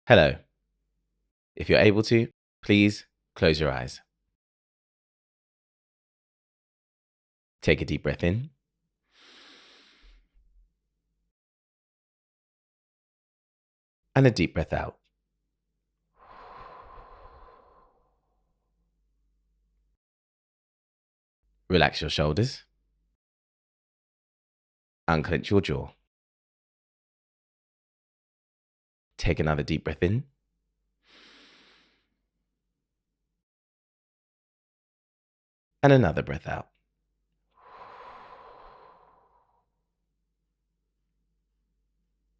Hello. If you're able to, please close your eyes. Take a deep breath in and a deep breath out. Relax your shoulders. Unclench your jaw. Take another deep breath in and another breath out.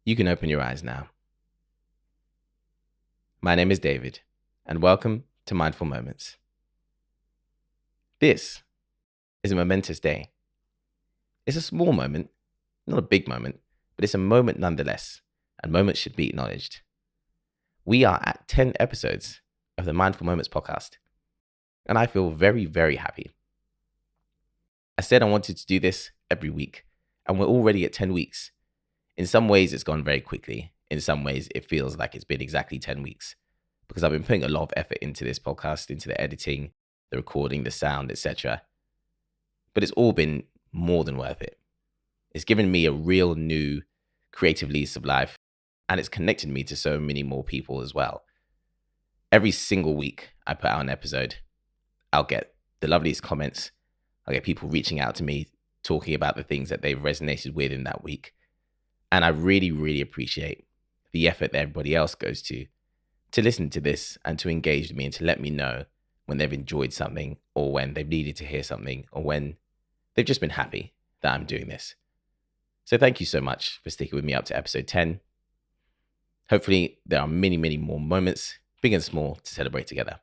You can open your eyes now. My name is David, and welcome to Mindful Moments. This is a momentous day. It's a small moment, not a big moment, but it's a moment nonetheless, and moments should be acknowledged. We are at 10 episodes of the Mindful Moments podcast, and I feel very, very happy. I said I wanted to do this every week, and we're already at 10 weeks. In some ways, it's gone very quickly. In some ways, it feels like it's been exactly 10 weeks because I've been putting a lot of effort into this podcast, into the editing, the recording, the sound, etc. But it's all been more than worth it. It's given me a real new creative lease of life, and it's connected me to so many more people as well. Every single week I put out an episode, I'll get the loveliest comments. I'll get people reaching out to me, talking about the things that they've resonated with in that week. And I really, really appreciate the effort that everybody else goes to listen to this and to engage with me and to let me know when they've enjoyed something or when they've needed to hear something or when they've just been happy that I'm doing this. So thank you so much for sticking with me up to episode 10. Hopefully there are many, many more moments, big and small, to celebrate together.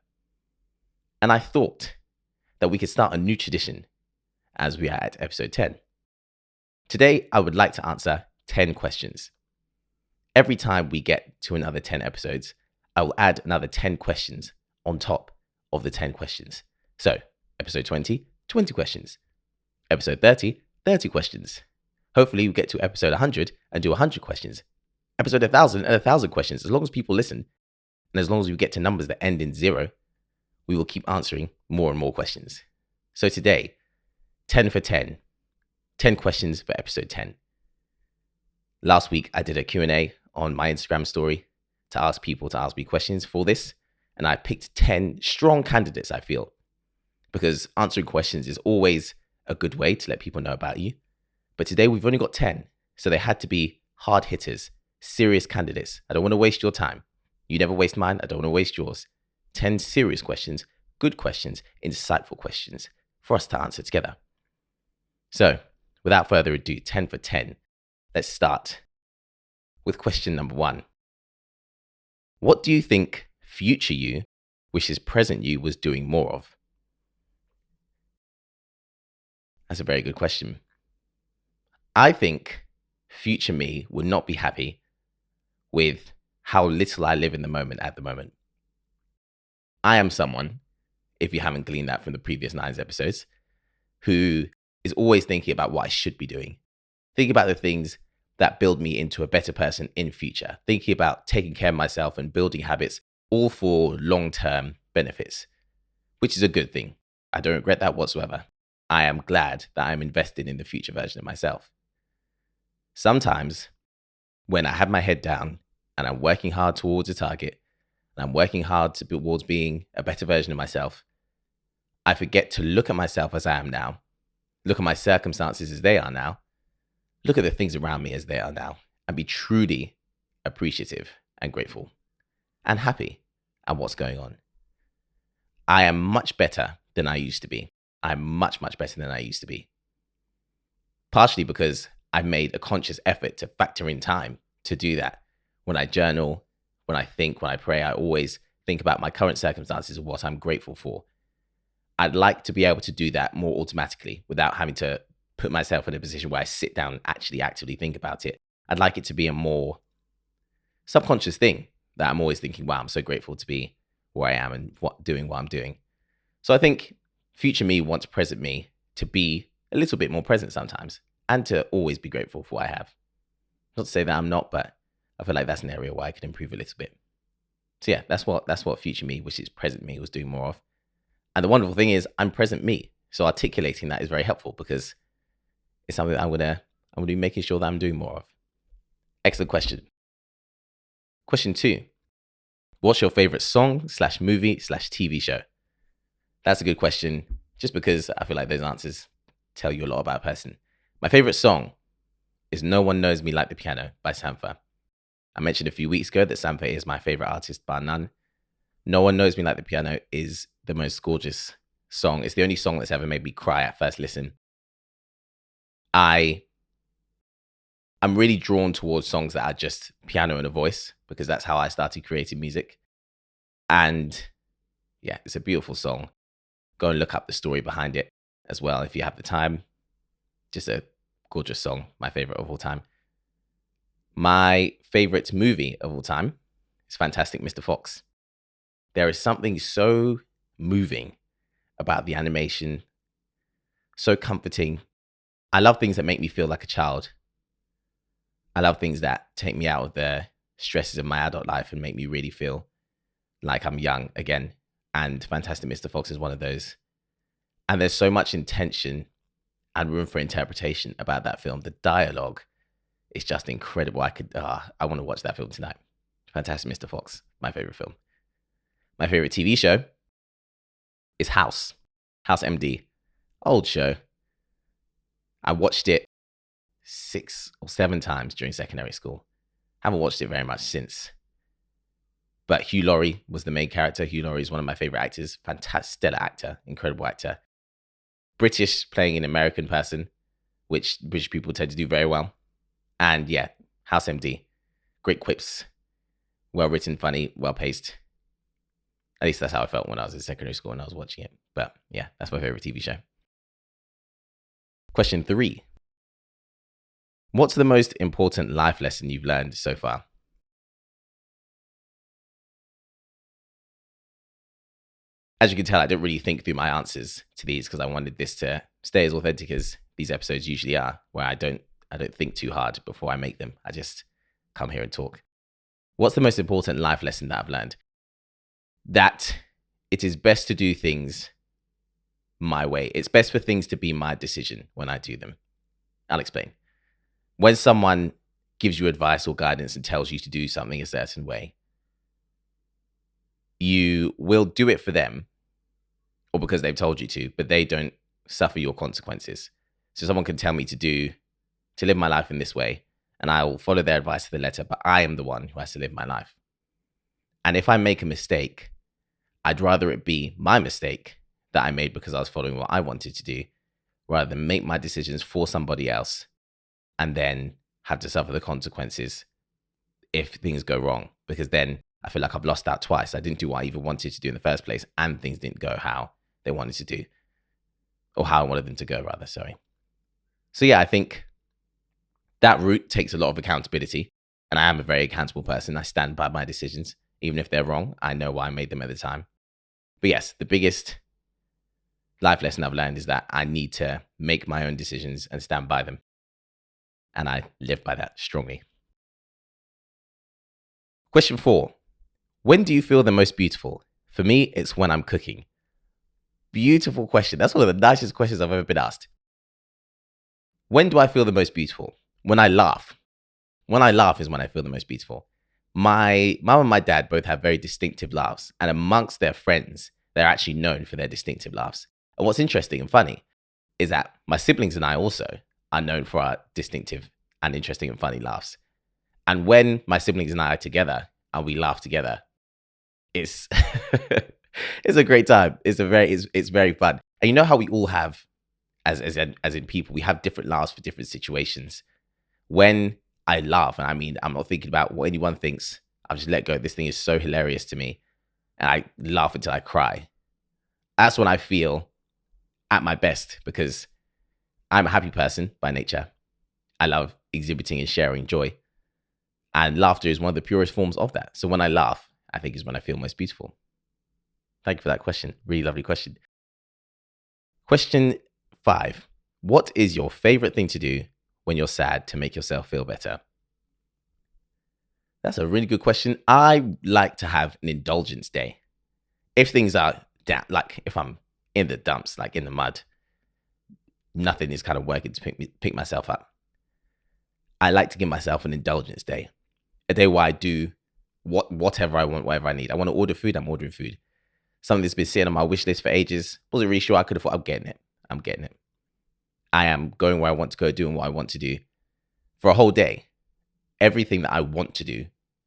And I thought that we could start a new tradition as we are at episode 10. Today, I would like to answer 10 questions. Every time we get to another 10 episodes, I will add another 10 questions on top of the 10 questions. So, episode 20, 20 questions. Episode 30, 30 questions. Hopefully, we get to episode 100 and do 100 questions. Episode 1000 and 1000 questions. As long as people listen, and as long as we get to numbers that end in 0, we will keep answering more and more questions. So today, 10 for 10. 10 questions for episode 10. Last week, I did a Q&A on my Instagram story to ask people to ask me questions for this. And I picked 10 strong candidates, I feel, because answering questions is always a good way to let people know about you. But today we've only got 10. So they had to be hard hitters, serious candidates. I don't want to waste your time. You never waste mine. I don't want to waste yours. 10 serious questions, good questions, insightful questions for us to answer together. So without further ado, 10 for 10. Let's start with question number 1. What do you think future you wishes present you was doing more of? That's a very good question. I think future me would not be happy with how little I live in the moment at the moment. I am someone, if you haven't gleaned that from the previous 9 episodes, who is always thinking about what I should be doing. Thinking about the things that build me into a better person in future. Thinking about taking care of myself and building habits, all for long-term benefits, which is a good thing. I don't regret that whatsoever. I am glad that I'm invested in the future version of myself. Sometimes when I have my head down and I'm working hard towards a target, and I'm working hard towards being a better version of myself, I forget to look at myself as I am now, look at my circumstances as they are now, look at the things around me as they are now, and be truly appreciative and grateful and happy at what's going on. I am much better than I used to be. I'm much, much better than I used to be. Partially because I've made a conscious effort to factor in time to do that. When I journal, when I think, when I pray, I always think about my current circumstances and what I'm grateful for. I'd like to be able to do that more automatically without having to put myself in a position where I sit down and actually actively think about it. I'd like it to be a more subconscious thing that I'm always thinking, wow, I'm so grateful to be where I am and doing what I'm doing. So I think future me wants present me to be a little bit more present sometimes and to always be grateful for what I have. Not to say that I'm not, but I feel like that's an area where I could improve a little bit. So yeah, that's what future me, which is present me, was doing more of. And the wonderful thing is I'm present me. So articulating that is very helpful because it's something that I'm gonna be making sure that I'm doing more of. Excellent question. Question 2. What's your favorite song slash movie slash TV show? That's a good question, just because I feel like those answers tell you a lot about a person. My favorite song is No One Knows Me Like the Piano by Sampha. I mentioned a few weeks ago that Sampha is my favorite artist bar none. No One Knows Me Like the Piano is the most gorgeous song. It's the only song that's ever made me cry at first listen. I'm really drawn towards songs that are just piano and a voice because that's how I started creating music. And yeah, it's a beautiful song. Go and look up the story behind it as well if you have the time. Just a gorgeous song, my favorite of all time. My favorite movie of all time is Fantastic Mr. Fox. There is something so moving about the animation, so comforting. I love things that make me feel like a child. I love things that take me out of the stresses of my adult life and make me really feel like I'm young again. And Fantastic Mr. Fox is one of those. And there's so much intention and room for interpretation about that film. The dialogue is just incredible. I want to watch that film tonight. Fantastic Mr. Fox, my favorite film. My favorite TV show is House MD. Old show. I watched it 6 or 7 times during secondary school. Haven't watched it very much since. But Hugh Laurie was the main character. Hugh Laurie is one of my favorite actors. Fantastic, stellar actor, incredible actor. British playing an American person, which British people tend to do very well. And yeah, House MD. Great quips. Well written, funny, well paced. At least that's how I felt when I was in secondary school and I was watching it. But yeah, that's my favorite TV show. Question 3. What's the most important life lesson you've learned so far? As you can tell, I didn't really think through my answers to these because I wanted this to stay as authentic as these episodes usually are, where I don't think too hard before I make them. I just come here and talk. What's the most important life lesson that I've learned? That it is best to do things my way. It's best for things to be my decision when I do them. I'll explain. When someone gives you advice or guidance and tells you to do something a certain way, you will do it for them or because they've told you to, but they don't suffer your consequences. So someone can tell me to live my life in this way, and I will follow their advice to the letter, but I am the one who has to live my life. And if I make a mistake, I'd rather it be my mistake that I made because I was following what I wanted to do, rather than make my decisions for somebody else and then have to suffer the consequences if things go wrong. Because then I feel like I've lost out twice. I didn't do what I even wanted to do in the first place, and things didn't go how they wanted to do, or how I wanted them to go, rather. Sorry. So yeah, I think that route takes a lot of accountability, and I am a very accountable person. I stand by my decisions, even if they're wrong. I know why I made them at the time. But yes, the biggest life lesson I've learned is that I need to make my own decisions and stand by them. And I live by that strongly. Question 4. When do you feel the most beautiful? For me, it's when I'm cooking. Beautiful question. That's one of the nicest questions I've ever been asked. When do I feel the most beautiful? When I laugh. When I laugh is when I feel the most beautiful. My mum and my dad both have very distinctive laughs, and amongst their friends, they're actually known for their distinctive laughs. And what's interesting and funny is that my siblings and I also are known for our distinctive and interesting and funny laughs. And when my siblings and I are together and we laugh together, it's it's a great time. It's very fun. And you know how we all have, as in people, we have different laughs for different situations. When I laugh, and I mean, I'm not thinking about what anyone thinks. I've just let go. This thing is so hilarious to me, and I laugh until I cry. That's when I feel at my best, because I'm a happy person by nature. I love exhibiting and sharing joy. And laughter is one of the purest forms of that. So when I laugh, I think is when I feel most beautiful. Thank you for that question. Really lovely question. Question 5. What is your favorite thing to do when you're sad to make yourself feel better? That's a really good question. I like to have an indulgence day. If things are down, like if I'm in the dumps, like in the mud, nothing is kind of working to pick myself up. I like to give myself an indulgence day, a day where I do whatever I want, whatever I need. I want to order food, I'm ordering food. Something that's been sitting on my wish list for ages. Wasn't really sure I could afford. I'm getting it. I'm getting it. I am going where I want to go, doing what I want to do for a whole day. Everything that I want to do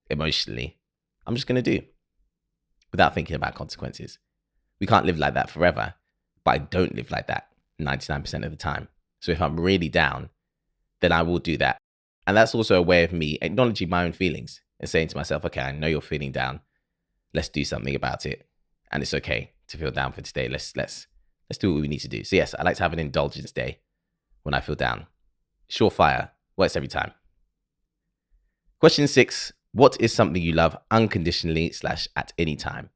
emotionally, I'm just going to do without thinking about consequences. We can't live like that forever, but I don't live like that 99% of the time. So if I'm really down, then I will do that. And that's also a way of me acknowledging my own feelings and saying to myself, okay, I know you're feeling down. Let's do something about it. And it's okay to feel down for today. Let's do what we need to do. So yes, I like to have an indulgence day when I feel down. Surefire, works every time. Question 6, what is something you love unconditionally / at any time?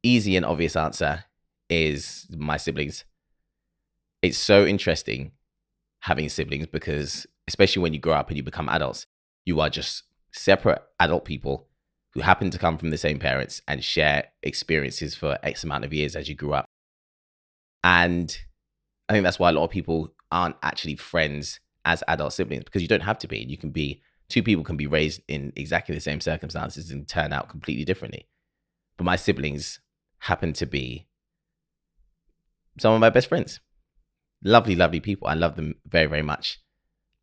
Easy and obvious answer is my siblings. It's so interesting having siblings because especially when you grow up and you become adults, you are just separate adult people who happen to come from the same parents and share experiences for X amount of years as you grew up. And I think that's why a lot of people aren't actually friends as adult siblings, because you don't have to be. You can be, two people can be raised in exactly the same circumstances and turn out completely differently. But my siblings happen to be some of my best friends. Lovely, lovely people. I love them very, very much.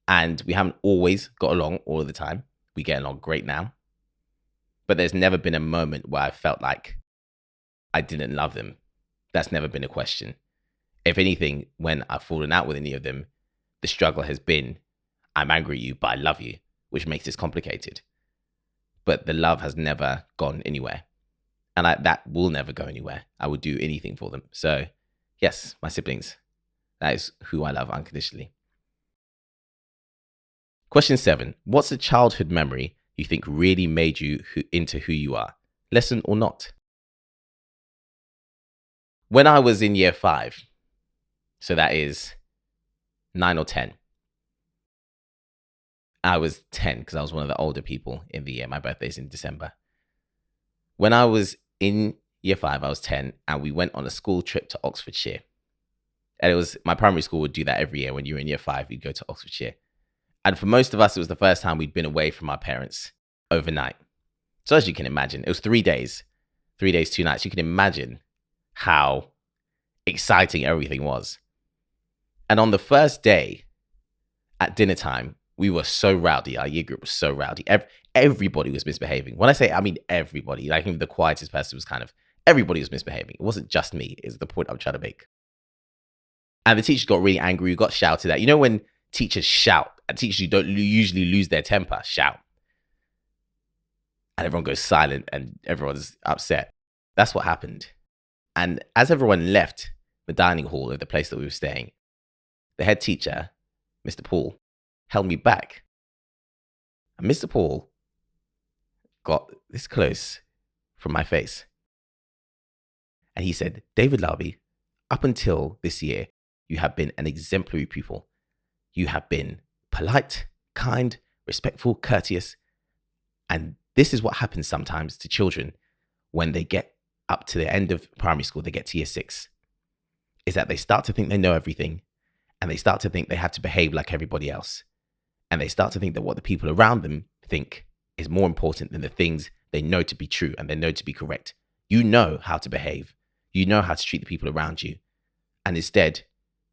And we haven't always got along all of the time. We get along great now. But there's never been a moment where I felt like I didn't love them. That's never been a question. If anything, when I've fallen out with any of them, the struggle has been, I'm angry at you, but I love you, which makes this complicated. But the love has never gone anywhere. And that will never go anywhere. I would do anything for them. So yes, my siblings, that is who I love unconditionally. Question 7, what's a childhood memory you think really made you into who you are? Lesson or not? When I was in year 5, so that is 9 or 10. I was 10 because I was one of the older people in the year. My birthday's in December. When I was in year 5, I was 10, and we went on a school trip to Oxfordshire. And it was, my primary school would do that every year. When you were in year 5, you'd go to Oxfordshire. And for most of us, it was the first time we'd been away from our parents overnight. So as you can imagine, it was 3 days, 2 nights. You can imagine how exciting everything was. And on the first day at dinner time, we were so rowdy. Our year group was so rowdy. Everybody was misbehaving. When I say, I mean everybody. Like even the quietest person was everybody was misbehaving. It wasn't just me, is the point I'm trying to make. And the teachers got really angry. We got shouted at. You know when teachers shout, and teachers who don't usually lose their temper shout, and everyone goes silent and everyone's upset. That's what happened. And as everyone left the dining hall of the place that we were staying, the head teacher, Mr. Paul, held me back. And Mr. Paul got this close from my face. And he said, David Larby, up until this year, you have been an exemplary pupil. You have been polite, kind, respectful, courteous. And this is what happens sometimes to children when they get up to the end of primary school, they get to year 6, is that they start to think they know everything, and they start to think they have to behave like everybody else. And they start to think that what the people around them think is more important than the things they know to be true and they know to be correct. You know how to behave. You know how to treat the people around you. And instead,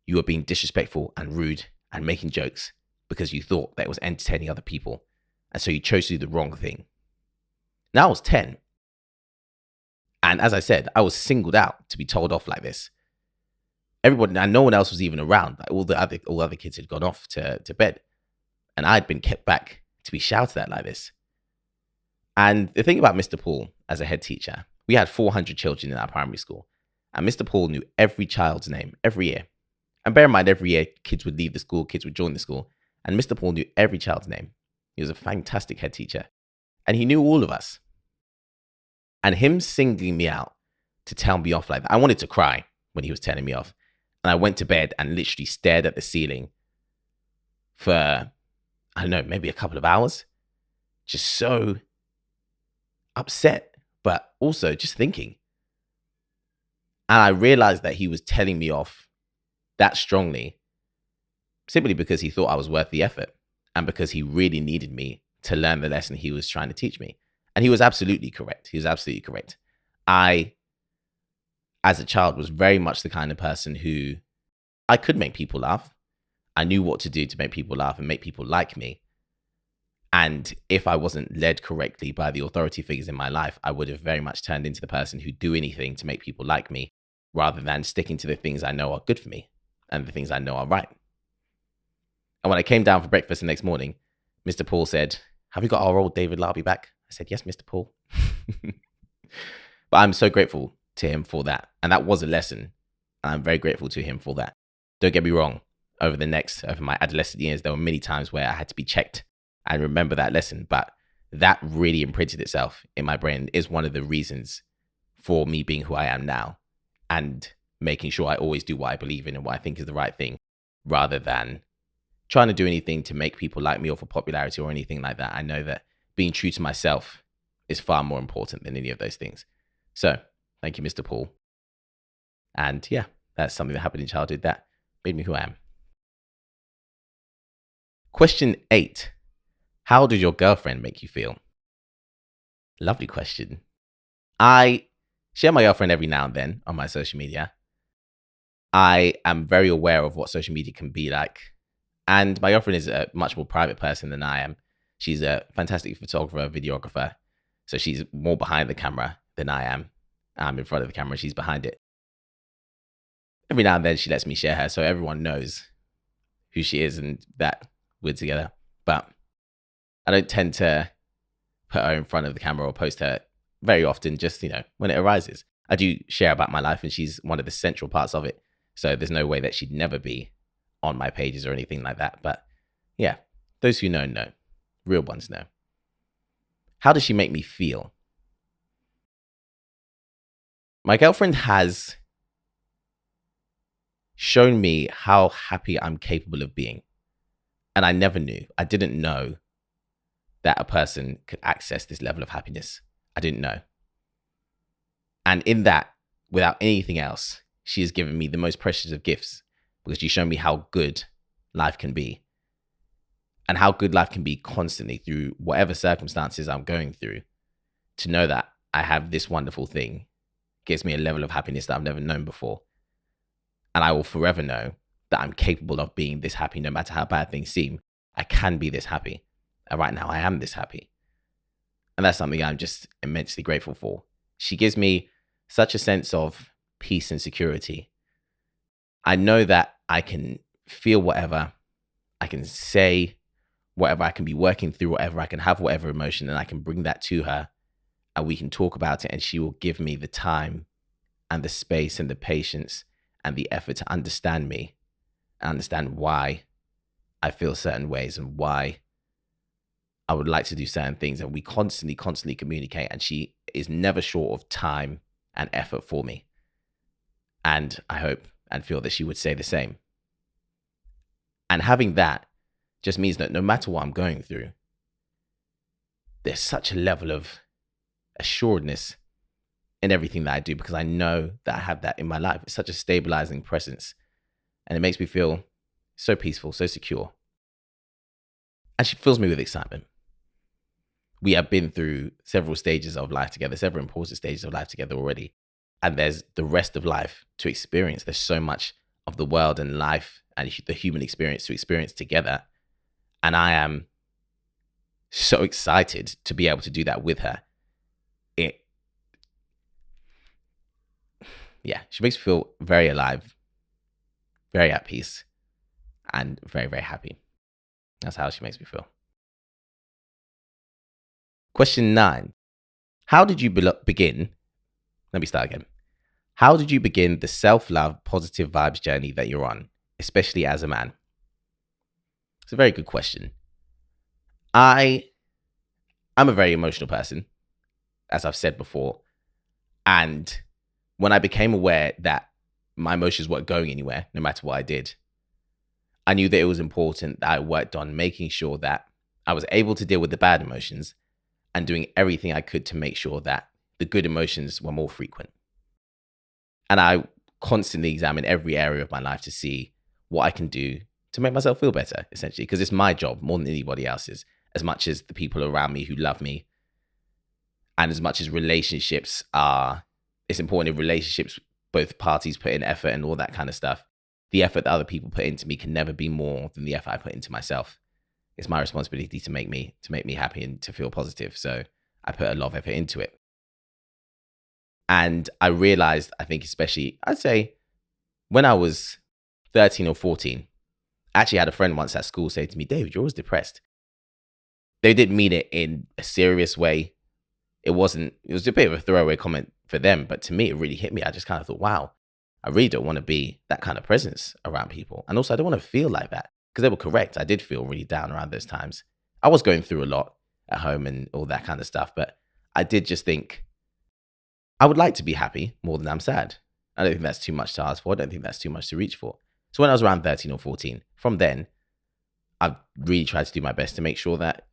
you are being disrespectful and rude and making jokes because you thought that it was entertaining other people. And so you chose to do the wrong thing. Now I was 10. And as I said, I was singled out to be told off like this. Everybody, and no one else was even around. Like all other kids had gone off to bed. And I'd been kept back to be shouted at like this. And the thing about Mr. Paul as a head teacher, we had 400 children in our primary school. And Mr. Paul knew every child's name every year. And bear in mind, every year, kids would leave the school, kids would join the school. And Mr. Paul knew every child's name. He was a fantastic head teacher. And he knew all of us. And him singling me out to tell me off like that, I wanted to cry when he was telling me off. And I went to bed and literally stared at the ceiling for, I don't know, maybe a couple of hours. just so upset, but also just thinking. And I realized that he was telling me off that strongly simply because he thought I was worth the effort and because he really needed me to learn the lesson he was trying to teach me. And he was absolutely correct. He was absolutely correct. I, as a child, was very much the kind of person who I could make people laugh. I knew what to do to make people laugh and make people like me. And if I wasn't led correctly by the authority figures in my life, I would have very much turned into the person who'd do anything to make people like me rather than sticking to the things I know are good for me and the things I know are right. And when I came down for breakfast the next morning, Mr. Paul said, "Have you got our old David Larby back?" I said, "Yes, Mr. Paul." But I'm so grateful to him for that. And that was a lesson. And I'm very grateful to him for that. Don't get me wrong. Over my adolescent years, there were many times where I had to be checked and remember that lesson. But that really imprinted itself in my brain, is one of the reasons for me being who I am now and making sure I always do what I believe in and what I think is the right thing, rather than trying to do anything to make people like me or for popularity or anything like that. I know that being true to myself is far more important than any of those things. So thank you, Mr. Paul. And yeah, that's something that happened in childhood that made me who I am. Question 8. How did your girlfriend make you feel? Lovely question. I share my girlfriend every now and then on my social media. I am very aware of what social media can be like. And my girlfriend is a much more private person than I am. She's a fantastic photographer, videographer. So she's more behind the camera than I am. I'm in front of the camera, she's behind it. Every now and then she lets me share her so everyone knows who she is and that we're together. But I don't tend to put her in front of the camera or post her very often, just, when it arises. I do share about my life and she's one of the central parts of it. So there's no way that she'd never be on my pages or anything like that. But yeah, those who know. Real ones know. How does she make me feel? My girlfriend has shown me how happy I'm capable of being. And I never knew. I didn't know that a person could access this level of happiness. I didn't know. And in that, without anything else, she has given me the most precious of gifts, because she's shown me how good life can be and how good life can be constantly through whatever circumstances I'm going through. To know that I have this wonderful thing gives me a level of happiness that I've never known before. And I will forever know that I'm capable of being this happy no matter how bad things seem. I can be this happy. And right now I am this happy. And that's something I'm just immensely grateful for. She gives me such a sense of peace and security. I know that I can feel whatever, I can say whatever, I can be working through whatever, I can have whatever emotion, and I can bring that to her and we can talk about it, and she will give me the time and the space and the patience and the effort to understand me, and understand why I feel certain ways and why I would like to do certain things. And we constantly communicate, and she is never short of time and effort for me. And I hope and feel that she would say the same. And having that just means that no matter what I'm going through, there's such a level of assuredness in everything that I do, because I know that I have that in my life. It's such a stabilizing presence, and it makes me feel so peaceful, so secure. And she fills me with excitement. We have been through several stages of life together, several important stages of life together already. And there's the rest of life to experience. There's so much of the world and life and the human experience to experience together. And I am so excited to be able to do that with her. She makes me feel very alive, very at peace, and very, very happy. That's how she makes me feel. Question 9. How did you begin? Let me start again. How did you begin the self-love, positive vibes journey that you're on, especially as a man? It's a very good question. I'm a very emotional person, as I've said before. And when I became aware that my emotions weren't going anywhere, no matter what I did, I knew that it was important that I worked on making sure that I was able to deal with the bad emotions and doing everything I could to make sure that the good emotions were more frequent. And I constantly examine every area of my life to see what I can do to make myself feel better, essentially, because it's my job more than anybody else's, as much as the people around me who love me. And as much as relationships are, it's important in relationships, both parties put in effort and all that kind of stuff. The effort that other people put into me can never be more than the effort I put into myself. It's my responsibility to make me happy and to feel positive. So I put a lot of effort into it. And I realized, I think especially, I'd say when I was 13 or 14, I actually had a friend once at school say to me, David, you're always depressed. They didn't mean it in a serious way. It was a bit of a throwaway comment for them, but to me, it really hit me. I just kind of thought, wow, I really don't want to be that kind of presence around people. And also, I don't want to feel like that, because they were correct. I did feel really down around those times. I was going through a lot at home and all that kind of stuff, but I did just think I would like to be happy more than I'm sad. I don't think that's too much to ask for. I don't think that's too much to reach for. So when I was around 13 or 14, from then, I've really tried to do my best to make sure that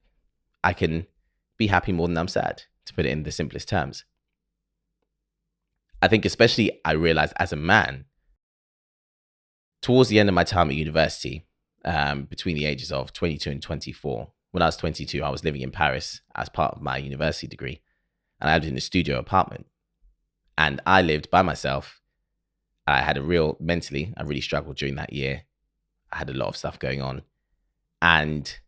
I can be happy more than I'm sad, to put it in the simplest terms. I think especially I realized as a man, towards the end of my time at university, between the ages of 22 and 24, when I was 22, I was living in Paris as part of my university degree, and I lived in a studio apartment. And I lived by myself. I had mentally, I really struggled during that year. I had a lot of stuff going on. And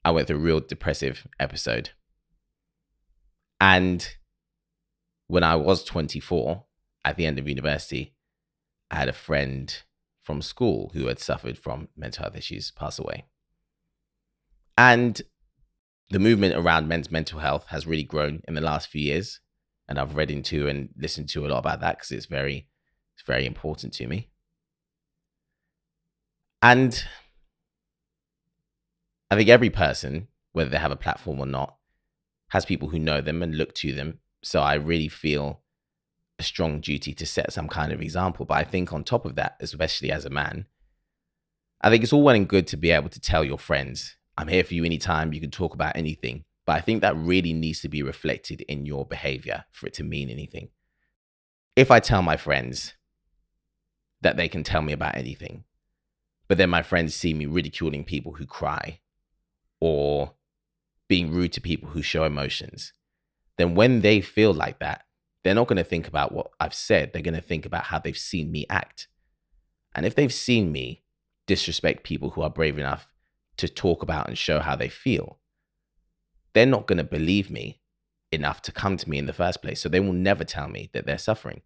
I went through a real depressive episode. And when I was 24, at the end of university, I had a friend from school who had suffered from mental health issues pass away. And the movement around men's mental health has really grown in the last few years. And I've read into and listened to a lot about that because it's very important to me. And I think every person, whether they have a platform or not, has people who know them and look to them. So I really feel a strong duty to set some kind of example. But I think on top of that, especially as a man, I think it's all well and good to be able to tell your friends, I'm here for you anytime, you can talk about anything. But I think that really needs to be reflected in your behavior for it to mean anything. If I tell my friends that they can tell me about anything, but then my friends see me ridiculing people who cry or being rude to people who show emotions, then when they feel like that, they're not going to think about what I've said. They're going to think about how they've seen me act. And if they've seen me disrespect people who are brave enough to talk about and show how they feel, they're not going to believe me enough to come to me in the first place. So they will never tell me that they're suffering.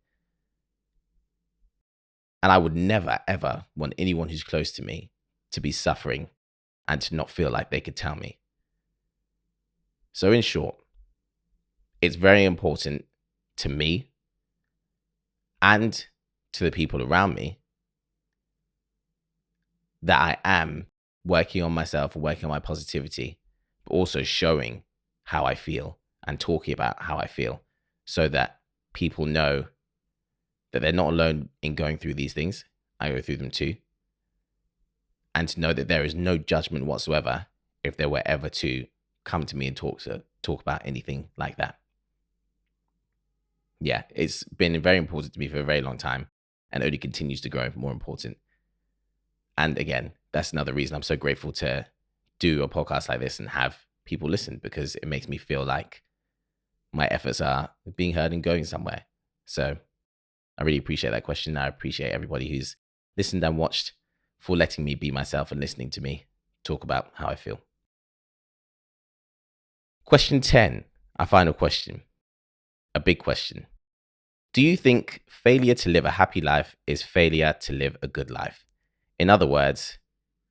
And I would never, ever want anyone who's close to me to be suffering and to not feel like they could tell me. So in short, it's very important to me and to the people around me that I am working on myself and working on my positivity, but also showing how I feel and talking about how I feel so that people know that they're not alone in going through these things. I go through them too. And to know that there is no judgment whatsoever if they were ever to come to me and talk about anything like that. Yeah, it's been very important to me for a very long time and only continues to grow more important. And again, that's another reason I'm so grateful to do a podcast like this and have people listen, because it makes me feel like my efforts are being heard and going somewhere. So I really appreciate that question. I appreciate everybody who's listened and watched for letting me be myself and listening to me talk about how I feel. Question 10, our final question, a big question. Do you think failure to live a happy life is failure to live a good life? In other words,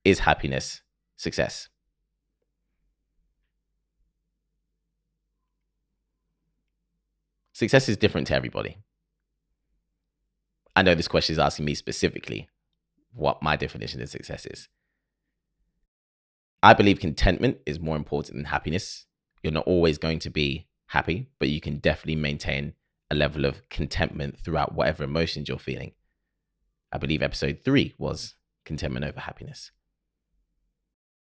is happiness success? Success is different to everybody. I know this question is asking me specifically what my definition of success is. I believe contentment is more important than happiness. You're not always going to be happy, but you can definitely maintain a level of contentment throughout whatever emotions you're feeling. I believe episode 3 was contentment over happiness.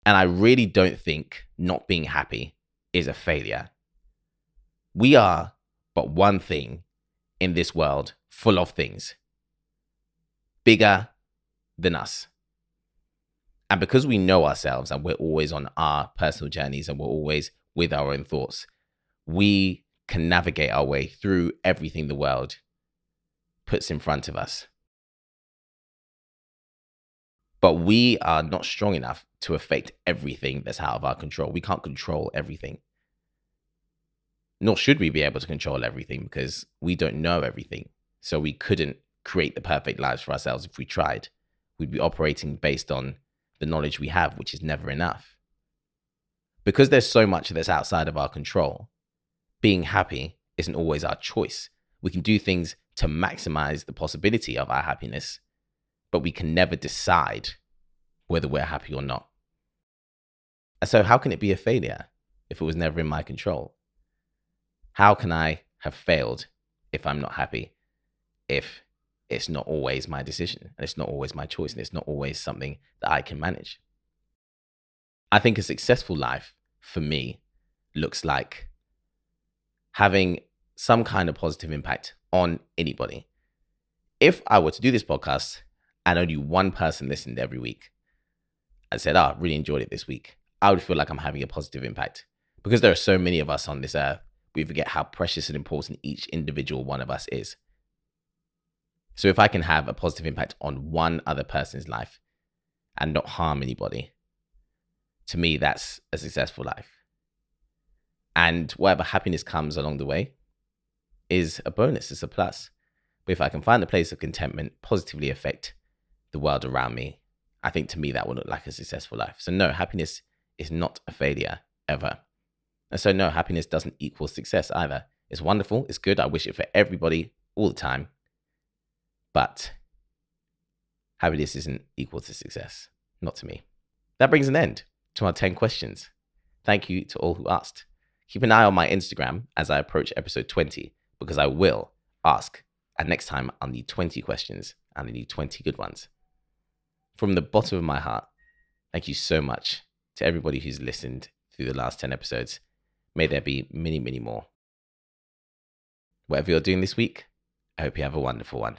And I really don't think not being happy is a failure. We are but one thing in this world full of things bigger than us. And because we know ourselves and we're always on our personal journeys and we're always with our own thoughts, we can navigate our way through everything the world puts in front of us. But we are not strong enough to affect everything that's out of our control. We can't control everything. Nor should we be able to control everything because we don't know everything. So we couldn't create the perfect lives for ourselves if we tried. We'd be operating based on the knowledge we have, which is never enough. Because there's so much that's outside of our control, being happy isn't always our choice. We can do things to maximize the possibility of our happiness, but we can never decide whether we're happy or not. And so how can it be a failure if it was never in my control? How can I have failed if I'm not happy, if it's not always my decision, and it's not always my choice, and it's not always something that I can manage? I think a successful life for me looks like having some kind of positive impact on anybody. If I were to do this podcast and only one person listened every week and said, I really enjoyed it this week, I would feel like I'm having a positive impact. Because there are so many of us on this earth, we forget how precious and important each individual one of us is. So if I can have a positive impact on one other person's life and not harm anybody, to me, that's a successful life. And whatever happiness comes along the way is a bonus, it's a plus. But if I can find a place of contentment, positively affect the world around me, I think to me that would look like a successful life. So no, happiness is not a failure ever. And so no, happiness doesn't equal success either. It's wonderful, it's good, I wish it for everybody all the time. But happiness isn't equal to success, not to me. That brings an end to our 10 questions. Thank you to all who asked. Keep an eye on my Instagram as I approach episode 20, because I will ask. And next time I'll need 20 questions and I need 20 good ones. From the bottom of my heart, thank you so much to everybody who's listened through the last 10 episodes. May there be many, many more. Whatever you're doing this week, I hope you have a wonderful one.